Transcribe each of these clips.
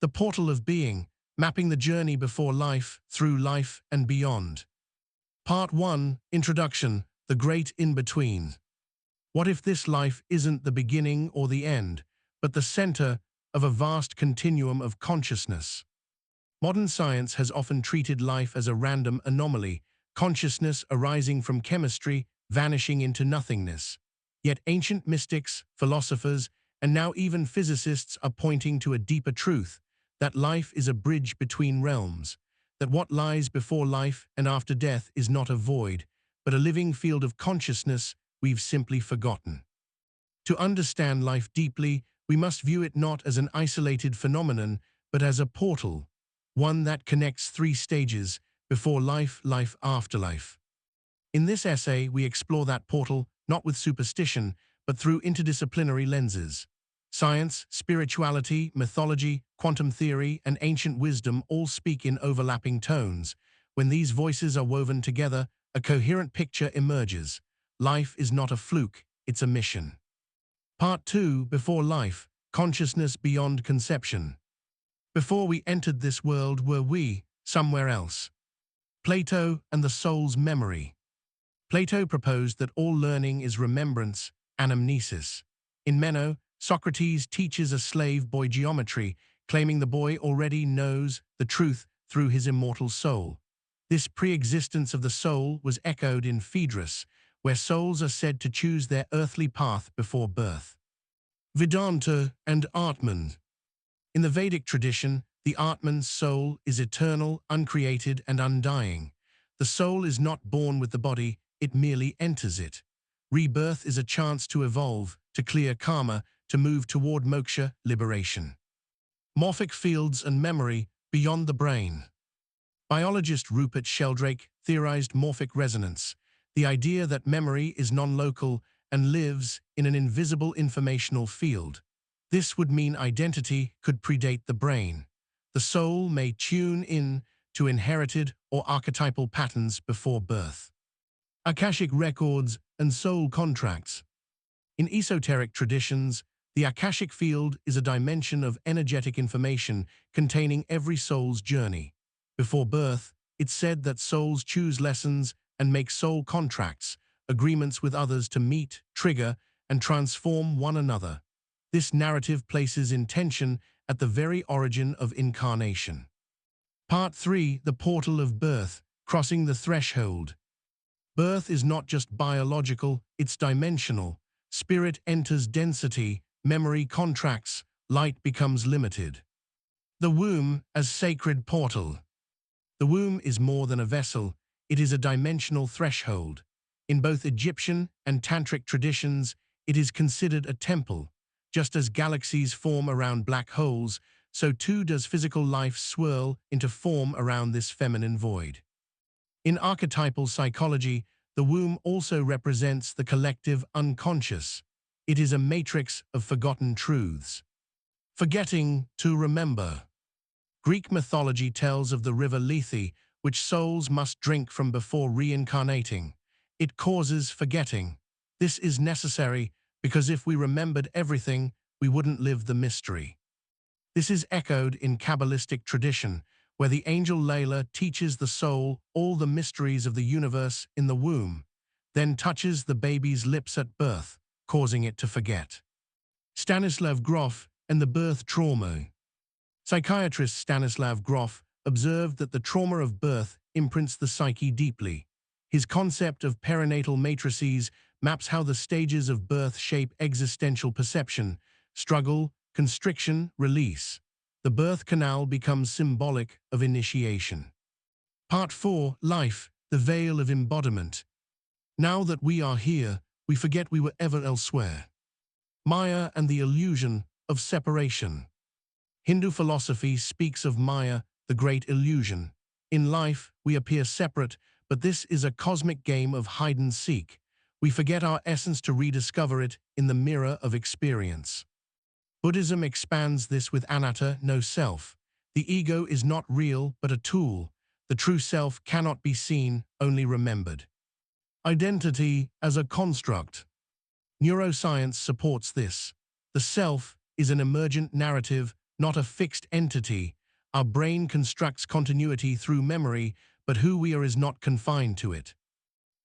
The portal of being, mapping the journey before life, through life, and beyond. Part 1, Introduction, the Great In-Between. What if this life isn't the beginning or the end, but the center of a vast continuum of consciousness? Modern science has often treated life as a random anomaly, consciousness arising from chemistry, vanishing into nothingness. Yet ancient mystics, philosophers, and now even physicists are pointing to a deeper truth, that life is a bridge between realms, that what lies before life and after death is not a void, but a living field of consciousness we've simply forgotten. To understand life deeply, we must view it not as an isolated phenomenon, but as a portal, one that connects three stages: before life, life, afterlife. In this essay, we explore that portal, not with superstition, but through interdisciplinary lenses. Science, spirituality, mythology, quantum theory, and ancient wisdom all speak in overlapping tones. When these voices are woven together, a coherent picture emerges. Life is not a fluke, it's a mission. Part 2, Before Life, Consciousness Beyond Conception. Before we entered this world, were we somewhere else? Plato and the soul's memory. Plato proposed that all learning is remembrance, anamnesis. In Meno, Socrates teaches a slave boy geometry, claiming the boy already knows the truth through his immortal soul. This pre-existence of the soul was echoed in Phaedrus, where souls are said to choose their earthly path before birth. Vedanta and Atman. In the Vedic tradition, the Atman's soul is eternal, uncreated, and undying. The soul is not born with the body, it merely enters it. Rebirth is a chance to evolve, to clear karma, to move toward moksha, liberation. Morphic fields and memory beyond the brain. Biologist Rupert Sheldrake theorized morphic resonance, the idea that memory is non-local and lives in an invisible informational field. This would mean identity could predate the brain. The soul may tune in to inherited or archetypal patterns before birth. Akashic records and soul contracts. In esoteric traditions, the Akashic field is a dimension of energetic information containing every soul's journey. Before birth, it's said that souls choose lessons and make soul contracts, agreements with others to meet, trigger, and transform one another. This narrative places intention at the very origin of incarnation. Part 3, The Portal of Birth, Crossing the Threshold. Birth is not just biological, it's dimensional. Spirit enters density, memory contracts, light becomes limited. The womb as sacred portal. The womb is more than a vessel, it is a dimensional threshold. In both Egyptian and Tantric traditions, it is considered a temple. Just as galaxies form around black holes, so too does physical life swirl into form around this feminine void. In archetypal psychology, the womb also represents the collective unconscious. It is a matrix of forgotten truths. Forgetting to remember. Greek mythology tells of the river Lethe, which souls must drink from before reincarnating. It causes forgetting. This is necessary because if we remembered everything, we wouldn't live the mystery. This is echoed in Kabbalistic tradition, where the angel Layla teaches the soul all the mysteries of the universe in the womb, then touches the baby's lips at birth, causing it to forget. Stanislav Grof and the birth trauma. Psychiatrist Stanislav Grof observed that the trauma of birth imprints the psyche deeply. His concept of perinatal matrices maps how the stages of birth shape existential perception: struggle, constriction, release. The birth canal becomes symbolic of initiation. Part 4, Life, the Veil of Embodiment. Now that we are here, we forget we were ever elsewhere. Maya and the illusion of separation. Hindu philosophy speaks of Maya, the great illusion. In life, we appear separate, but this is a cosmic game of hide-and-seek. We forget our essence to rediscover it in the mirror of experience. Buddhism expands this with anatta, no self. The ego is not real, but a tool. The true self cannot be seen, only remembered. Identity as a construct. Neuroscience supports this. The self is an emergent narrative not a fixed entity. Our brain constructs continuity through memory, but who we are is not confined to it.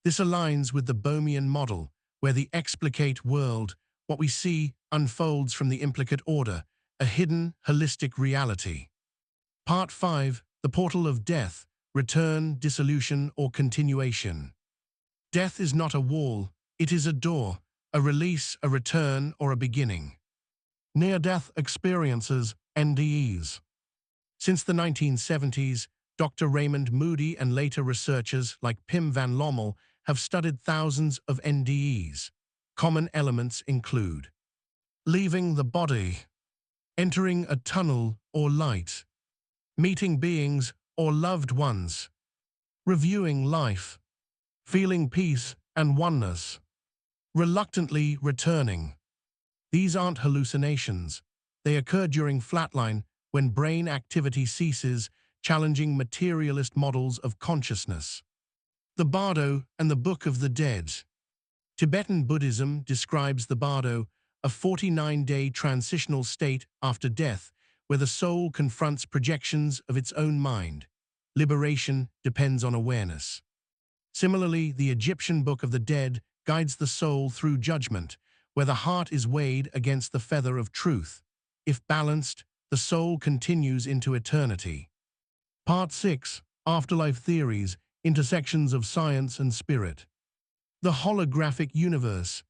This aligns with the Bohmian model, where the explicate world, what we see, unfolds from the implicate order, a hidden, holistic reality. Part 5. The Portal of Death, Return, Dissolution, or Continuation. Death is not a wall, it is a door, a release, a return, or a beginning. Near-death experiences, NDEs. Since the 1970s, Dr. Raymond Moody and later researchers like Pim van Lommel have studied thousands of NDEs. Common elements include leaving the body, entering a tunnel or light, meeting beings or loved ones, reviewing life, feeling peace and oneness, reluctantly returning. These aren't hallucinations. They occur during flatline, when brain activity ceases, challenging materialist models of consciousness. The Bardo and the Book of the Dead. Tibetan Buddhism describes the Bardo, a 49-day transitional state after death, where the soul confronts projections of its own mind. Liberation depends on awareness. Similarly, the Egyptian Book of the Dead guides the soul through judgment, where the heart is weighed against the feather of truth. If balanced, the soul continues into eternity. Part 6. Afterlife Theories, Intersections of Science and Spirit. The Holographic Universe.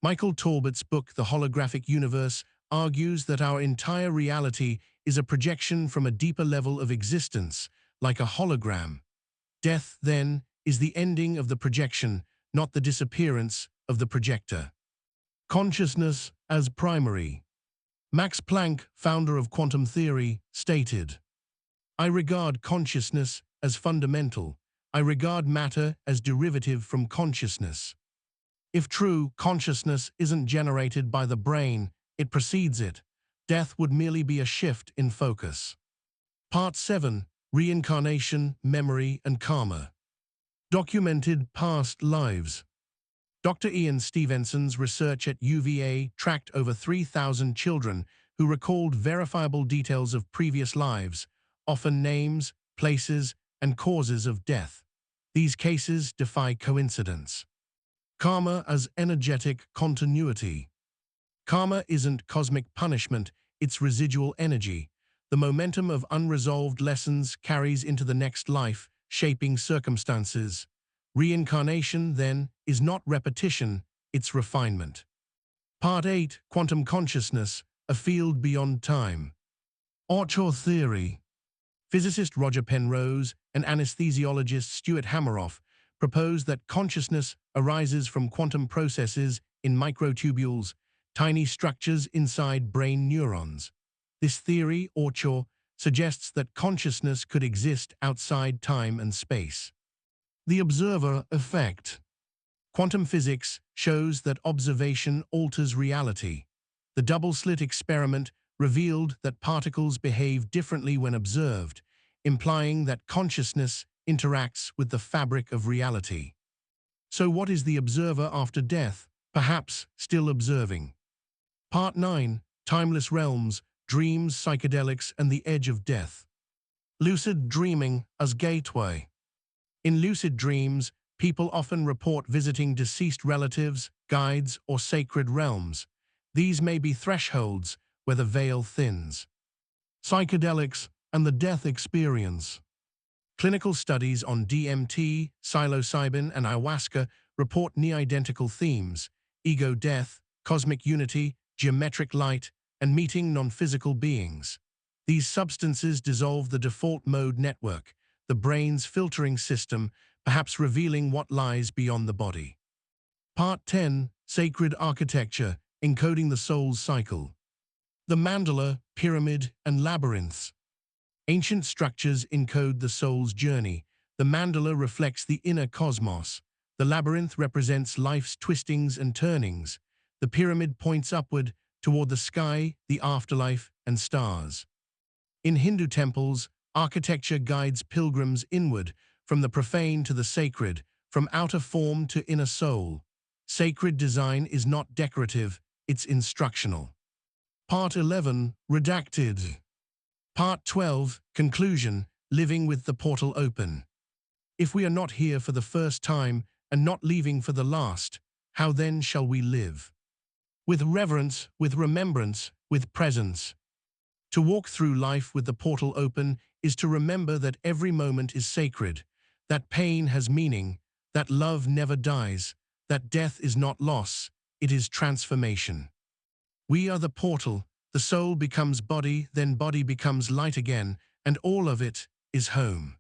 Michael Talbot's book, The Holographic Universe, argues that our entire reality is a projection from a deeper level of existence, like a hologram. Death, then, is the ending of the projection, not the disappearance of the projector. Consciousness as primary. Max Planck, founder of quantum theory, stated, "I regard consciousness as fundamental. I regard matter as derivative from consciousness. If true, consciousness isn't generated by the brain, it precedes it. Death would merely be a shift in focus." Part 7. Reincarnation, Memory, and Karma. Documented past lives. Dr. Ian Stevenson's research at UVA tracked over 3,000 children who recalled verifiable details of previous lives, often names, places, and causes of death. These cases defy coincidence. Karma as energetic continuity. Karma isn't cosmic punishment, it's residual energy. The momentum of unresolved lessons carries into the next life, shaping circumstances. Reincarnation, then, is not repetition, it's refinement. Part 8. Quantum Consciousness, a Field Beyond Time. Auteur theory. Physicist Roger Penrose and anesthesiologist Stuart Hameroff proposed that consciousness arises from quantum processes in microtubules, tiny structures inside brain neurons. This theory, auteur, suggests that consciousness could exist outside time and space. The observer effect. Quantum physics shows that observation alters reality. The double-slit experiment revealed that particles behave differently when observed, implying that consciousness interacts with the fabric of reality. So what is the observer after death, perhaps still observing? Part 9. Timeless Realms, Dreams, Psychedelics, and the Edge of Death. Lucid dreaming as gateway. In lucid dreams, people often report visiting deceased relatives, guides, or sacred realms. These may be thresholds where the veil thins. Psychedelics and the death experience. Clinical studies on DMT, psilocybin, and ayahuasca report near-identical themes: ego death, cosmic unity, geometric light, and meeting non-physical beings. These substances dissolve the default mode network, the brain's filtering system, perhaps revealing what lies beyond the body. Part 10. Sacred Architecture, Encoding the Soul's Cycle. The mandala, pyramid, and labyrinths. Ancient structures encode the soul's journey. The mandala reflects the inner cosmos. The labyrinth represents life's twistings and turnings. The pyramid points upward toward the sky, the afterlife, and stars. In Hindu temples, architecture guides pilgrims inward, from the profane to the sacred, from outer form to inner soul. Sacred design is not decorative, it's instructional. Part 11, redacted. Part 12, conclusion, living with the portal open. If we are not here for the first time and not leaving for the last, how then shall we live? With reverence, with remembrance, with presence. To walk through life with the portal open is to remember that every moment is sacred, that pain has meaning, that love never dies, that death is not loss, it is transformation. We are the portal, the soul becomes body, then body becomes light again, and all of it is home.